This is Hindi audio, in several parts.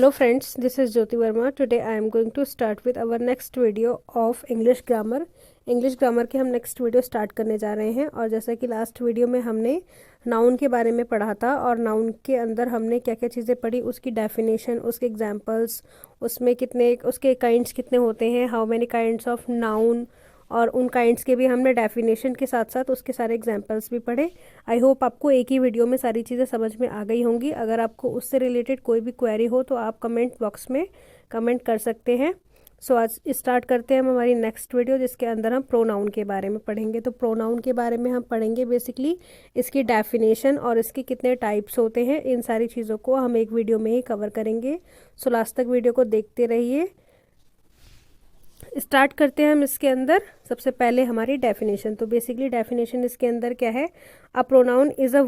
Hello friends, this is Jyoti Verma. Today I am going to start with our next video of English grammar. English grammar के हम नेक्स्ट वीडियो स्टार्ट करने जा रहे हैं। और जैसा कि लास्ट वीडियो में हमने नाउन के बारे में पढ़ा था और नाउन के अंदर हमने क्या क्या चीज़ें पढ़ी, उसकी डेफिनेशन, उसके एग्जांपल्स, उसमें कितने उसके काइंड्स कितने होते हैं, how many kinds of noun, और उन काइंड्स के भी हमने डेफिनेशन के साथ साथ उसके सारे एग्जांपल्स भी पढ़े। आई होप आपको एक ही वीडियो में सारी चीज़ें समझ में आ गई होंगी। अगर आपको उससे रिलेटेड कोई भी क्वेरी हो तो आप कमेंट बॉक्स में कमेंट कर सकते हैं। सो आज स्टार्ट करते हैं हम हमारी नेक्स्ट वीडियो, जिसके अंदर हम प्रोनाउन के बारे में पढ़ेंगे। तो प्रोनाउन के बारे में हम पढ़ेंगे बेसिकली इसकी डेफिनेशन और इसके कितने टाइप्स होते हैं। इन सारी चीज़ों को हम एक वीडियो में ही कवर करेंगे। सो लास्ट तक वीडियो को देखते रहिए। स्टार्ट करते हैं हम इसके अंदर। सबसे पहले हमारी डेफिनेशन। तो बेसिकली डेफिनेशन इसके अंदर क्या है, a pronoun is a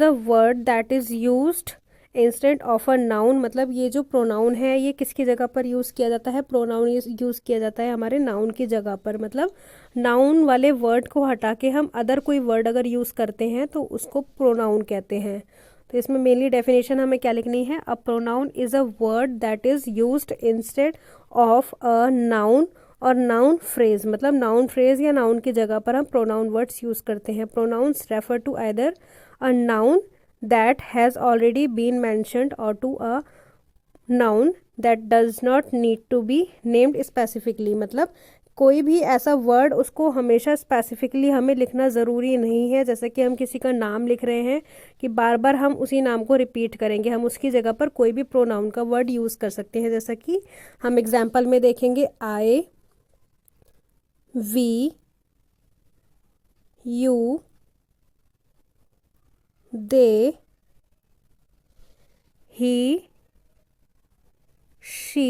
word that is used instead of a noun. मतलब ये जो प्रोनाउन है ये किसकी जगह पर यूज़ किया जाता है, प्रोनाउन यूज़ किया जाता है हमारे नाउन की जगह पर। मतलब नाउन वाले वर्ड को हटा के हम अदर कोई वर्ड अगर यूज़ करते हैं तो उसको प्रोनाउन कहते हैं। तो इसमें मेनली डेफिनेशन हमें क्या लिखनी है, a pronoun is a word that is used instead of a noun और नाउन फ्रेज। मतलब नाउन फ्रेज या नाउन की जगह पर हम प्रोनाउन वर्ड्स यूज़ करते हैं। Pronouns refer to either a noun that has already been mentioned or to a noun that does not need to be named specifically। मतलब कोई भी ऐसा वर्ड उसको हमेशा स्पेसिफिकली हमें लिखना ज़रूरी नहीं है। जैसे कि हम किसी का नाम लिख रहे हैं कि बार बार हम उसी नाम को रिपीट करेंगे, हम उसकी जगह पर कोई भी प्रोनाउन का वर्ड यूज़ कर सकते हैं। जैसा कि हम एग्जाम्पल में देखेंगे, I, we, you, they, he, she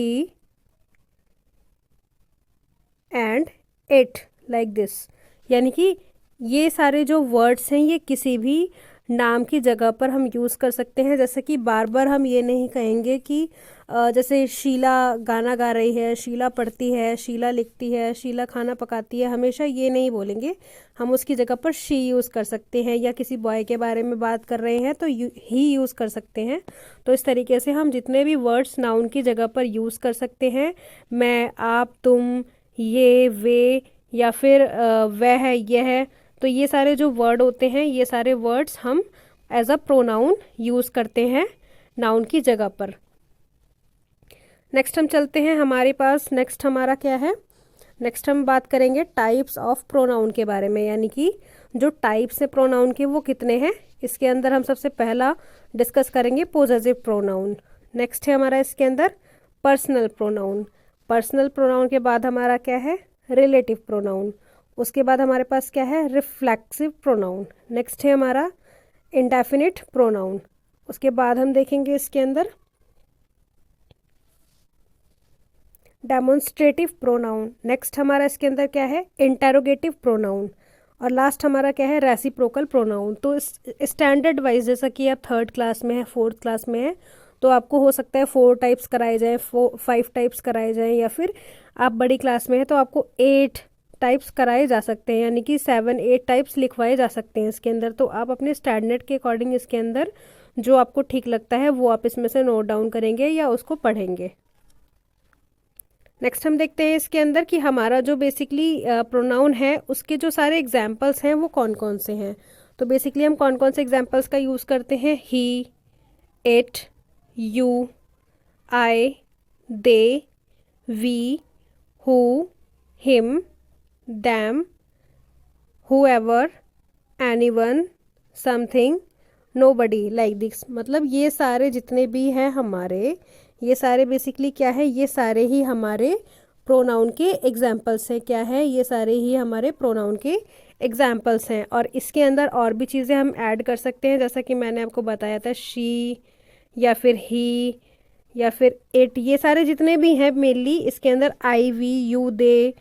and it, like this। यानी कि ये सारे जो वर्ड्स हैं ये किसी भी नाम की जगह पर हम यूज़ कर सकते हैं। जैसे कि बार बार हम ये नहीं कहेंगे कि जैसे शीला गाना गा रही है, शीला पढ़ती है, शीला लिखती है, शीला खाना पकाती है, हमेशा ये नहीं बोलेंगे। हम उसकी जगह पर शी यूज़ कर सकते हैं। या किसी बॉय के बारे में बात कर रहे हैं तो ही यूज़ कर सकते हैं। तो इस तरीके से हम जितने भी वर्ड्स नाउन की जगह पर यूज़ कर सकते हैं, मैं, आप, तुम, ये, वे, या फिर वह, यह, तो ये सारे जो वर्ड होते हैं ये सारे वर्ड्स हम एज अ प्रोनाउन यूज़ करते हैं नाउन की जगह पर। नेक्स्ट हम चलते हैं, हमारे पास नेक्स्ट हमारा क्या है, नेक्स्ट हम बात करेंगे टाइप्स ऑफ प्रोनाउन के बारे में। यानी कि जो टाइप्स हैं प्रोनाउन के वो कितने हैं। इसके अंदर हम सबसे पहला डिस्कस करेंगे पोजेसिव प्रोनाउन। नेक्स्ट है हमारा इसके अंदर पर्सनल प्रोनाउन। पर्सनल प्रोनाउन के बाद हमारा क्या है, रिलेटिव प्रोनाउन। उसके बाद हमारे पास क्या है, रिफ्लेक्सिव प्रोनाउन। नेक्स्ट है हमारा इंडेफिनिट प्रोनाउन। उसके बाद हम देखेंगे इसके अंदर डेमोन्स्ट्रेटिव प्रोनाउन। नेक्स्ट हमारा इसके अंदर क्या है, इंटेरोगेटिव प्रोनाउन। और लास्ट हमारा क्या है, रेसिप्रोकल प्रोनाउन। तो स्टैंडर्ड वाइज जैसा कि आप थर्ड क्लास में है, फोर्थ क्लास में है, तो आपको हो सकता है 4 टाइप्स कराए जाएँ, 5 टाइप्स कराए जाएँ, या फिर आप बड़ी क्लास में है तो आपको 8 टाइप्स कराए जा सकते हैं। यानी कि 7-8 टाइप्स लिखवाए जा सकते हैं इसके अंदर। तो आप अपने स्टैंडर्ड के अकॉर्डिंग इसके अंदर जो आपको ठीक लगता है वो आप इसमें से नोट डाउन करेंगे या उसको पढ़ेंगे। नेक्स्ट हम देखते हैं इसके अंदर कि हमारा जो बेसिकली प्रोनाउन है उसके जो सारे एग्जाम्पल्स हैं वो कौन कौन से हैं। तो बेसिकली हम कौन कौन से एग्जाम्पल्स का यूज़ करते हैं, he, it, you, I, they, we, who, him, them, whoever, anyone, something, nobody, like this। मतलब ये सारे जितने भी हैं हमारे, ये सारे बेसिकली क्या है, ये सारे ही हमारे प्रोनाउन के एग्जाम्पल्स हैं। क्या है, ये सारे ही हमारे प्रोनाउन के एग्जाम्पल्स हैं। और इसके अंदर और भी चीज़ें हम ऐड कर सकते हैं, जैसा कि मैंने आपको बताया था, शी या फिर ही या फिर इट, ये सारे जितने भी हैं मेनली इसके अंदर आई, वी, यू, दे।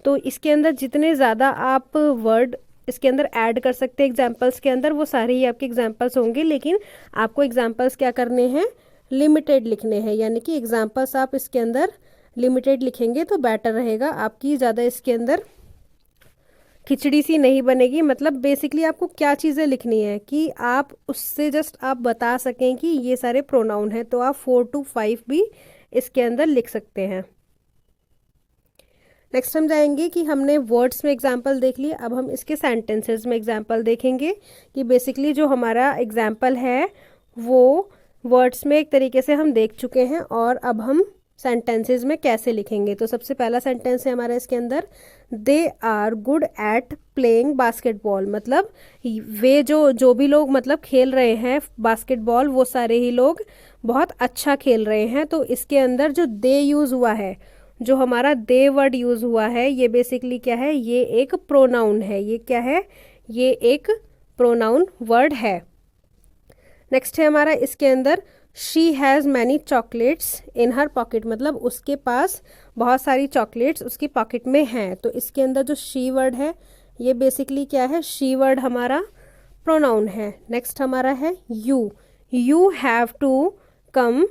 तो इसके अंदर जितने ज़्यादा आप वर्ड इसके अंदर ऐड कर सकते हैं एग्जाम्पल्स के अंदर, वो सारे ही आपके एग्जाम्पल्स होंगे। लेकिन आपको एग्जाम्पल्स क्या करने हैं, लिमिटेड लिखने हैं। यानी कि एग्जाम्पल्स आप इसके अंदर लिमिटेड लिखेंगे तो बेटर रहेगा, आपकी ज़्यादा इसके अंदर खिचड़ी सी नहीं बनेगी। मतलब बेसिकली आपको क्या चीज़ें लिखनी है कि आप उससे जस्ट आप बता सकें कि ये सारे प्रोनाउन हैं, तो आप 4 to 5 भी इसके अंदर लिख सकते हैं। नेक्स्ट हम जाएंगे कि हमने वर्ड्स में एग्जाम्पल देख लिए, अब हम इसके सेंटेंसेस में एग्जाम्पल देखेंगे कि बेसिकली जो हमारा एग्जाम्पल है वो वर्ड्स में एक तरीके से हम देख चुके हैं, और अब हम सेंटेंसेस में कैसे लिखेंगे। तो सबसे पहला सेंटेंस है हमारा इसके अंदर, they are good at playing basketball. मतलब वे जो भी लोग मतलब खेल रहे हैं बास्केटबॉल, वो सारे ही लोग बहुत अच्छा खेल रहे हैं। तो इसके अंदर जो दे यूज़ हुआ है, जो हमारा दे वर्ड यूज़ हुआ है, ये बेसिकली क्या है, ये एक प्रोनाउन है। ये क्या है, ये एक प्रोनाउन वर्ड है। नेक्स्ट है हमारा इसके अंदर, she has many chocolates in her pocket. मतलब उसके पास बहुत सारी चॉकलेट्स उसकी पॉकेट में हैं। तो इसके अंदर जो शी वर्ड है, ये बेसिकली क्या है, शी वर्ड हमारा प्रोनाउन है। नेक्स्ट हमारा है you have to come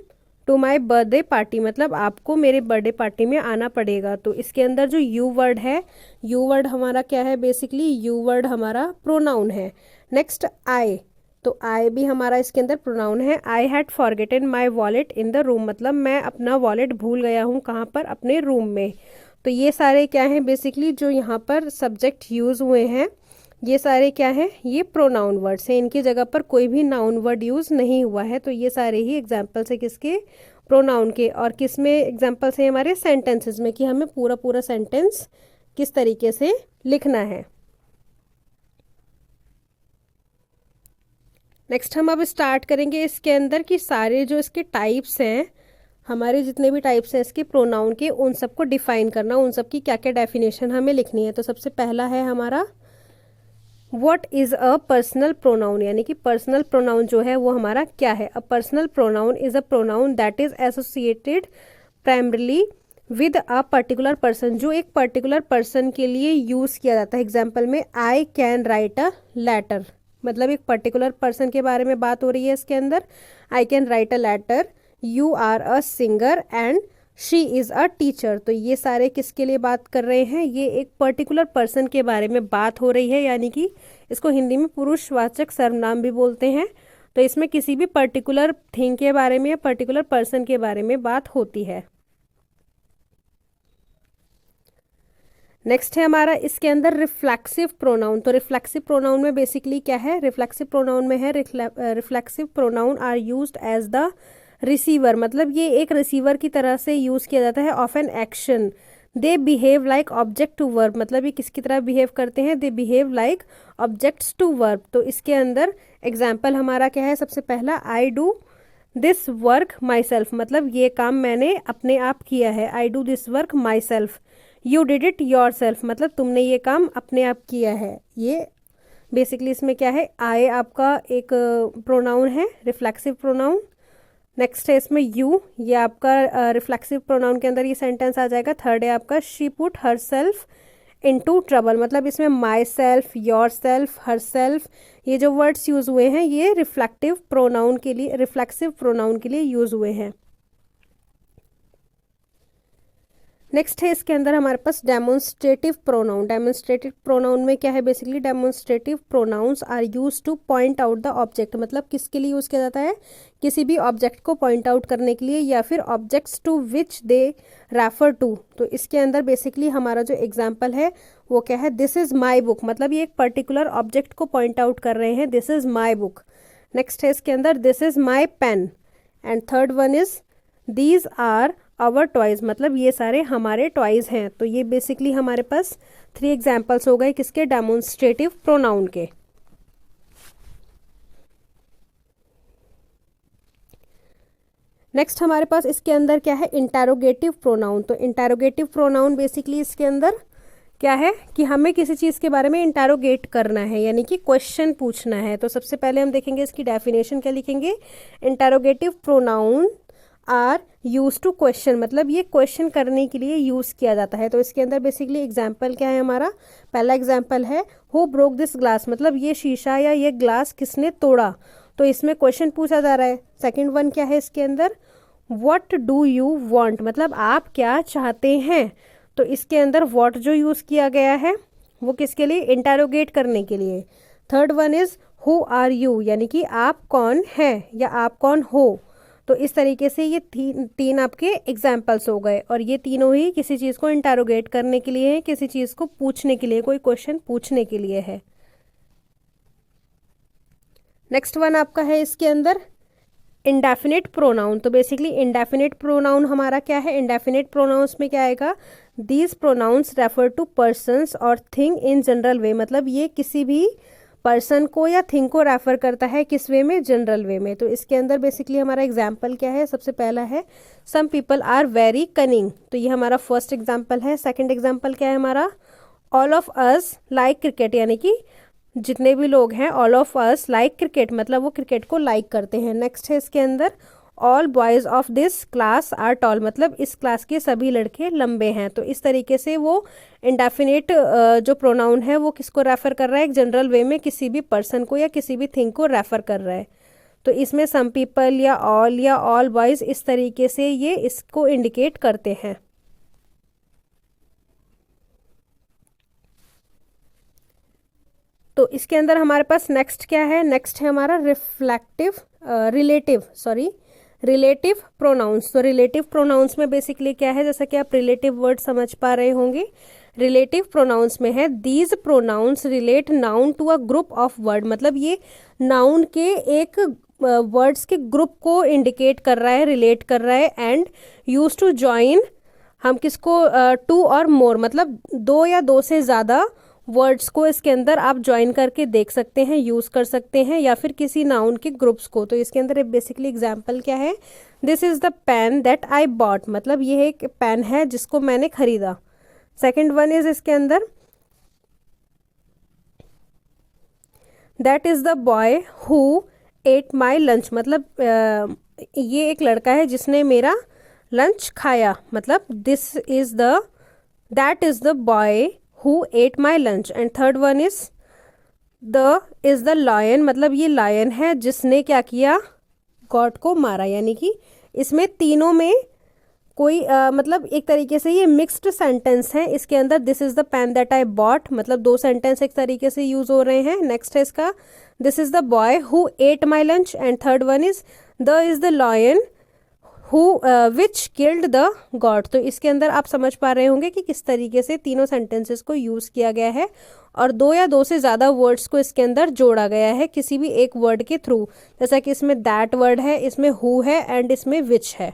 to my birthday party. मतलब आपको मेरे बर्थडे पार्टी में आना पड़ेगा। तो इसके अंदर जो यू वर्ड है, यू वर्ड हमारा क्या है, बेसिकली यू वर्ड हमारा प्रोनाउन है। नेक्स्ट आई, तो आई भी हमारा इसके अंदर प्रोनाउन है। I had forgotten my wallet in the room. मतलब मैं अपना वॉलेट भूल गया हूँ, कहाँ पर, अपने रूम में। तो ये सारे क्या हैं, बेसिकली जो यहाँ पर सब्जेक्ट यूज़ हुए हैं, ये सारे क्या हैं, ये प्रोनाउन वर्ड्स हैं। इनकी जगह पर कोई भी नाउन वर्ड यूज़ नहीं हुआ है। तो ये सारे ही एग्जाम्पल्स है किसके, प्रोनाउन के। और किस में एग्जाम्पल्स हैं, हमारे सेंटेंसेस में, कि हमें पूरा पूरा सेंटेंस किस तरीके से लिखना है। नेक्स्ट हम अब स्टार्ट करेंगे इसके अंदर कि सारे जो इसके टाइप्स हैं, हमारे जितने भी टाइप्स हैं इसके प्रोनाउन के, उन सबको डिफाइन करना, उन सब की क्या क्या डेफिनेशन हमें लिखनी है। तो सबसे पहला है हमारा, what is a personal pronoun. यानी कि पर्सनल प्रोनाउन जो है वो हमारा क्या है। A personal pronoun is a pronoun that is associated primarily with a particular person. जो एक पर्टिकुलर पर्सन के लिए यूज़ किया जाता है। एग्जाम्पल में, I can write a letter. मतलब एक पर्टिकुलर पर्सन के बारे में बात हो रही है इसके अंदर। I can write a letter, you are a singer and she is a teacher. तो ये सारे किसके लिए बात कर रहे हैं, ये एक पर्टिकुलर पर्सन के बारे में बात हो रही है। यानी कि इसको हिंदी में पुरुषवाचक सर्वनाम भी बोलते हैं। तो इसमें किसी भी पर्टिकुलर थिंग के बारे में या पर्टिकुलर पर्सन के बारे में बात होती है। नेक्स्ट है हमारा इसके अंदर रिफ्लेक्सिव प्रोनाउन। तो रिफ्लेक्सिव प्रोनाउन में बेसिकली क्या है, रिफ्लेक्सिव प्रोनाउन में है, reflexive pronoun are used as the receiver. मतलब ये एक रिसीवर की तरह से यूज़ किया जाता है of an action. They behave like object to verb. मतलब ये किसकी तरह बिहेव करते हैं, they behave like objects to verb. तो इसके अंदर एग्जाम्पल हमारा क्या है, सबसे पहला, I do this work myself. मतलब ये काम मैंने अपने आप किया है। I do this work myself. You did it yourself. मतलब तुमने ये काम अपने आप किया है। ये बेसिकली इसमें क्या है, आई आपका एक प्रोनाउन है, रिफ्लेक्सिव प्रोनाउन। नेक्स्ट है इसमें यू, ये आपका रिफ्लेक्सिव प्रोनाउन के अंदर ये सेंटेंस आ जाएगा। थर्ड है आपका, she put her self into trouble. मतलब इसमें my self, your self, her self, ये जो वर्ड्स यूज़ हुए हैं ये रिफ्लेक्टिव प्रोनाउन के लिए, रिफ्लेक्सिव प्रोनाउन के लिए यूज़ हुए हैं। नेक्स्ट है इसके अंदर हमारे पास डेमोन्स्ट्रेटिव प्रोनाउन। डेमोन्स्ट्रेटिव प्रोनाउन में क्या है, basically demonstrative pronouns are use to point out the object. मतलब किसके लिए यूज़ किया जाता है, किसी भी ऑब्जेक्ट को पॉइंट आउट करने के लिए, या फिर objects to which they refer to. तो इसके अंदर बेसिकली हमारा जो एग्जाम्पल है वो क्या है, दिस इज़ माई बुक। मतलब ये एक पर्टिकुलर ऑब्जेक्ट को पॉइंट आउट कर रहे हैं, this is my book. Next है इसके अंदर, this is my pen. And third one is, these are our toys. मतलब ये सारे हमारे टॉयज़ हैं। तो ये बेसिकली हमारे पास 3 एग्जाम्पल्स हो गए किसके, डेमोन्स्ट्रेटिव प्रोनाउन के। नेक्स्ट हमारे पास इसके अंदर क्या है, इंटेरोगेटिव प्रोनाउन। तो इंटेरोगेटिव प्रोनाउन बेसिकली इसके अंदर क्या है कि हमें किसी चीज़ के बारे में इंटेरोगेट करना है, यानी कि क्वेश्चन पूछना है। तो सबसे पहले हम देखेंगे इसकी डेफिनेशन क्या लिखेंगे, interrogative pronoun are use to question. मतलब ये क्वेश्चन करने के लिए यूज़ किया जाता है। तो इसके अंदर बेसिकली एग्जाम्पल क्या है हमारा, पहला एग्जाम्पल है, हु ब्रोक दिस ग्लास। मतलब ये शीशा या ये ग्लास किसने तोड़ा। तो इसमें क्वेश्चन पूछा जा रहा है। सेकंड वन क्या है इसके अंदर, व्हाट डू यू वांट। मतलब आप क्या चाहते हैं। तो इसके अंदर व्हाट जो यूज़ किया गया है वो किसके लिए, इंटेरोगेट करने के लिए। Third one is who are you, यानी कि आप कौन हैं या आप कौन हो। तो इस तरीके से ये तीन आपके एग्जाम्पल्स हो गए, और ये तीनों ही किसी चीज़ को इंटेरोगेट करने के लिए है, किसी चीज़ को पूछने के लिए, कोई क्वेश्चन पूछने के लिए है। नेक्स्ट वन आपका है इसके अंदर इंडेफिनिट प्रोनाउन। तो बेसिकली इंडेफिनिट प्रोनाउन हमारा क्या है, इंडेफिनिट प्रोनाउंस में क्या आएगा, these pronouns refer to persons और थिंग इन जनरल वे, मतलब ये किसी भी पर्सन को या थिंग को रेफर करता है, किस वे में, जनरल वे में। तो इसके अंदर बेसिकली हमारा एग्जाम्पल क्या है, सबसे पहला है some people are very cunning, तो ये हमारा फर्स्ट एग्जाम्पल है। सेकेंड एग्जाम्पल क्या है हमारा, all of us like cricket, यानी कि जितने भी लोग हैं all of us like cricket, मतलब वो क्रिकेट को लाइक करते हैं। नेक्स्ट है इसके अंदर all boys of this class are tall, मतलब इस क्लास के सभी लड़के लंबे हैं। तो इस तरीके से वो इंडेफिनिट जो प्रोनाउन है वो किसको रेफर कर रहा है, एक जनरल वे में किसी भी पर्सन को या किसी भी थिंग को रेफर कर रहा है। तो इसमें सम पीपल या ऑल बॉयज़ इस तरीके से ये इसको इंडिकेट करते हैं। तो इसके अंदर हमारे पास नेक्स्ट क्या है, नेक्स्ट है हमारा रिलेटिव प्रोनाउंस। तो रिलेटिव प्रोनाउंस में बेसिकली क्या है, जैसा कि आप रिलेटिव वर्ड समझ पा रहे होंगे, रिलेटिव प्रोनाउंस में है these pronouns relate noun to a group of word, मतलब ये नाउन के एक वर्ड्स के ग्रुप को इंडिकेट कर रहा है, रिलेट कर रहा है। एंड यूज टू ज्वाइन, हम किसको, टू और मोर, मतलब दो या दो से ज़्यादा वर्ड्स को इसके अंदर आप ज्वाइन करके देख सकते हैं, यूज़ कर सकते हैं, या फिर किसी नाउन के ग्रुप्स को। तो इसके अंदर बेसिकली एग्जांपल क्या है, this is the pen that I bought, मतलब ये एक पेन है जिसको मैंने खरीदा। सेकंड वन इज इसके अंदर that is the boy who ate my lunch, मतलब ये एक लड़का है जिसने मेरा लंच खाया, मतलब that is the boy who ate my lunch। and third one is the lion, मतलब ये लायन है जिसने क्या किया, गॉड को मारा। यानी कि इसमें तीनों में कोई मतलब एक तरीके से ये मिक्स्ड सेंटेंस है। इसके अंदर this is the pen that I bought, मतलब दो सेंटेंस एक तरीके से यूज हो रहे हैं। नेक्स्ट है इसका this is the boy who ate my lunch, and third one is the lion who which killed the god. तो इसके अंदर आप समझ पा रहे होंगे कि किस तरीके से तीनों सेंटेंसेस को यूज़ किया गया है, और दो या दो से ज़्यादा वर्ड्स को इसके अंदर जोड़ा गया है किसी भी एक वर्ड के थ्रू, जैसा कि इसमें दैट वर्ड है, इसमें हु है, एंड इसमें विच है।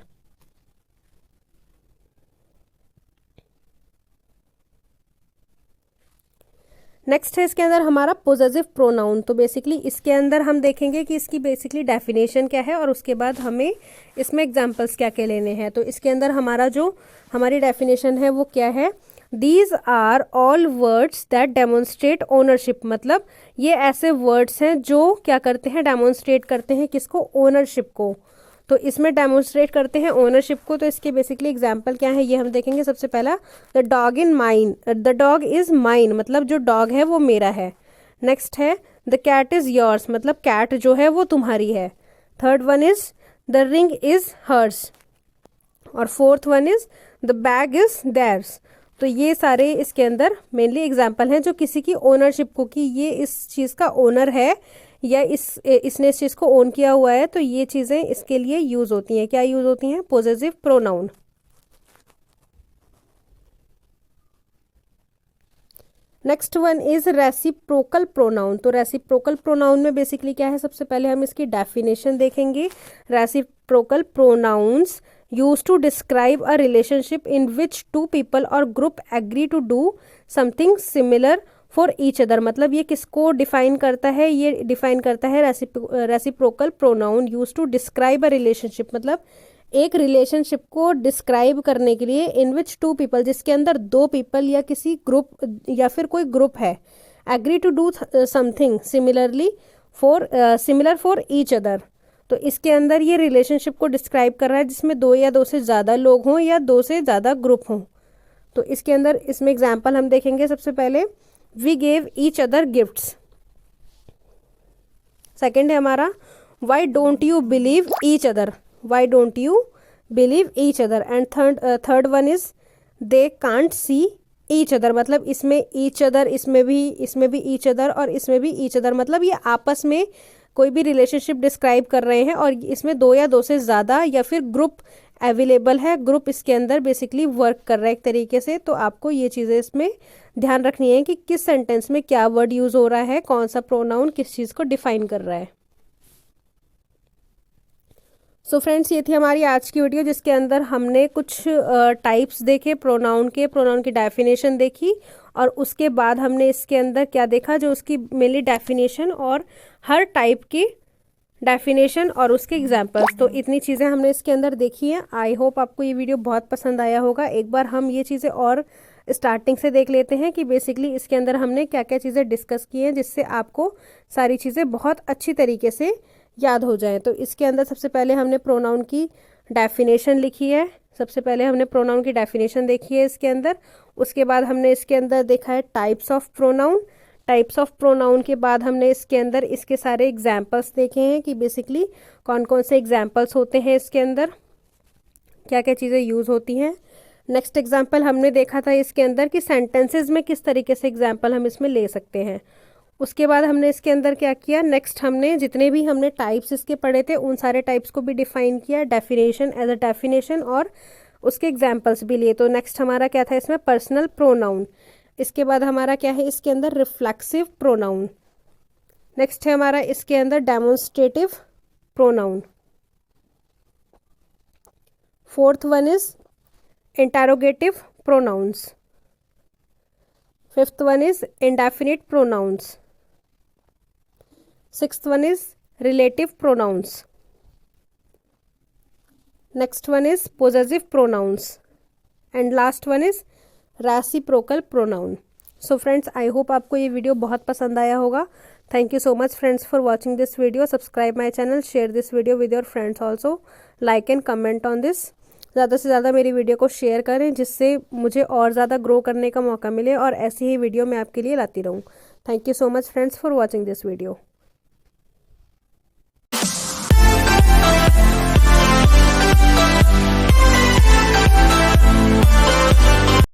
नेक्स्ट है इसके अंदर हमारा पोजेसिव प्रोनाउन। तो बेसिकली इसके अंदर हम देखेंगे कि इसकी बेसिकली डेफिनेशन क्या है, और उसके बाद हमें इसमें एग्जांपल्स क्या क्या लेने हैं। तो इसके अंदर हमारी डेफिनेशन है वो क्या है, these are all words that demonstrate ownership, मतलब ये ऐसे वर्ड्स हैं जो क्या करते हैं, डेमोन्स्ट्रेट करते हैं किसको, ओनरशिप को। तो इसमें डेमोन्स्ट्रेट करते हैं ओनरशिप को। तो इसके बेसिकली एग्जांपल क्या है ये हम देखेंगे। सबसे पहला द डॉग इज़ माइन, मतलब जो डॉग है वो मेरा है। नेक्स्ट है द कैट इज़ योर्स, मतलब कैट जो है वो तुम्हारी है। Third one is the ring is hers, और fourth one is the bag is theirs. तो ये सारे इसके अंदर मेनली एग्जाम्पल हैं जो किसी की ओनरशिप को, कि ये इस चीज़ का ओनर है या इसने इस चीज़ को ओन किया हुआ है, तो ये चीज़ें इसके लिए यूज़ होती हैं। क्या यूज़ होती हैं, possessive pronoun. Next one is reciprocal pronoun. तो रेसिप्रोकल प्रोनाउन में बेसिकली क्या है, सबसे पहले हम इसकी डेफिनेशन देखेंगे। Reciprocal pronouns use to describe a relationship in which two people और group agree to do something similar for each other, मतलब ये किसको डिफाइन करता है, ये डिफाइन करता है reciprocal pronoun use to describe a relationship, मतलब एक रिलेशनशिप को डिस्क्राइब करने के लिए इन विच टू पीपल, जिसके अंदर दो पीपल या किसी ग्रुप या फिर कोई ग्रुप है, agree to do something similar for each other. तो इसके अंदर ये रिलेशनशिप को डिस्क्राइब कर रहा है जिसमें दो या दो से ज़्यादा लोग हों या दो से ज़्यादा ग्रुप हों। तो इसके अंदर इसमें एग्जाम्पल हम देखेंगे। सबसे पहले we gave each other gifts. Second है हमारा why don't you believe each other, why don't you believe each other. And third one is they can't see each other मतलब इसमें ईच अदर, इसमें भी ईच अदर और इसमें भी ईच अदर, मतलब ये आपस में कोई भी रिलेशनशिप डिस्क्राइब कर रहे हैं और इसमें दो या दो से ज़्यादा या फिर ग्रुप अवेलेबल है, ग्रुप इसके अंदर बेसिकली वर्क कर रहा है एक तरीके से। तो आपको ये चीज़ें इसमें ध्यान रखनी है कि किस सेंटेंस में क्या वर्ड यूज़ हो रहा है, कौन सा प्रोनाउन किस चीज़ को डिफाइन कर रहा है। सो फ्रेंड्स, ये थी हमारी आज की वीडियो जिसके अंदर हमने कुछ टाइप्स देखे प्रोनाउन के, प्रोनाउन की डेफिनेशन देखी और उसके बाद हमने इसके अंदर क्या देखा, जो उसकी मेनली डेफिनेशन और हर टाइप की डेफिनेशन और उसके एग्जांपल्स। तो इतनी चीज़ें हमने इसके अंदर देखी हैं। आई होप आपको ये वीडियो बहुत पसंद आया होगा। एक बार हम ये चीज़ें और स्टार्टिंग से देख लेते हैं कि बेसिकली इसके अंदर हमने क्या क्या चीज़ें डिस्कस की हैं, जिससे आपको सारी चीज़ें बहुत अच्छी तरीके से याद हो जाएं। तो इसके अंदर सबसे पहले हमने प्रोनाउन की डेफिनेशन लिखी है, सबसे पहले हमने प्रोनाउन की डेफिनेशन देखी है इसके अंदर। उसके बाद हमने इसके अंदर देखा है types of pronoun. Types of pronoun के बाद हमने इसके अंदर इसके सारे एग्जाम्पल्स देखे हैं कि बेसिकली कौन कौन से एग्जाम्पल्स होते हैं, इसके अंदर क्या क्या चीज़ें यूज़ होती हैं। नेक्स्ट एग्जाम्पल हमने देखा था इसके अंदर कि सेंटेंसेस में किस तरीके से एग्जाम्पल हम इसमें ले सकते हैं। उसके बाद हमने इसके अंदर क्या किया, नेक्स्ट हमने जितने भी हमने टाइप्स इसके पढ़े थे उन सारे टाइप्स को भी डिफाइन किया, डेफिनेशन एज अ डेफिनेशन और उसके एग्जाम्पल्स भी लिए। तो नेक्स्ट हमारा क्या था इसमें, पर्सनल प्रोनाउन। इसके बाद हमारा क्या है इसके अंदर, रिफ्लेक्सिव प्रोनाउन। नेक्स्ट है हमारा इसके अंदर demonstrative pronoun. Fourth one is interrogative pronouns. Fifth one is indefinite pronouns. Sixth one is relative pronouns. Next one is possessive pronouns and last one is reciprocal pronoun. So friends, I hope आपको ये वीडियो बहुत पसंद आया होगा। Thank you so much friends for watching this video. Subscribe my channel, share this video with your friends also, like and comment on this. ज़्यादा से ज़्यादा मेरी वीडियो को शेयर करें जिससे मुझे और ज़्यादा ग्रो करने का मौका मिले और ऐसी ही वीडियो मैं आपके लिए लाती रहूँ। Thank you so much friends for watching this video.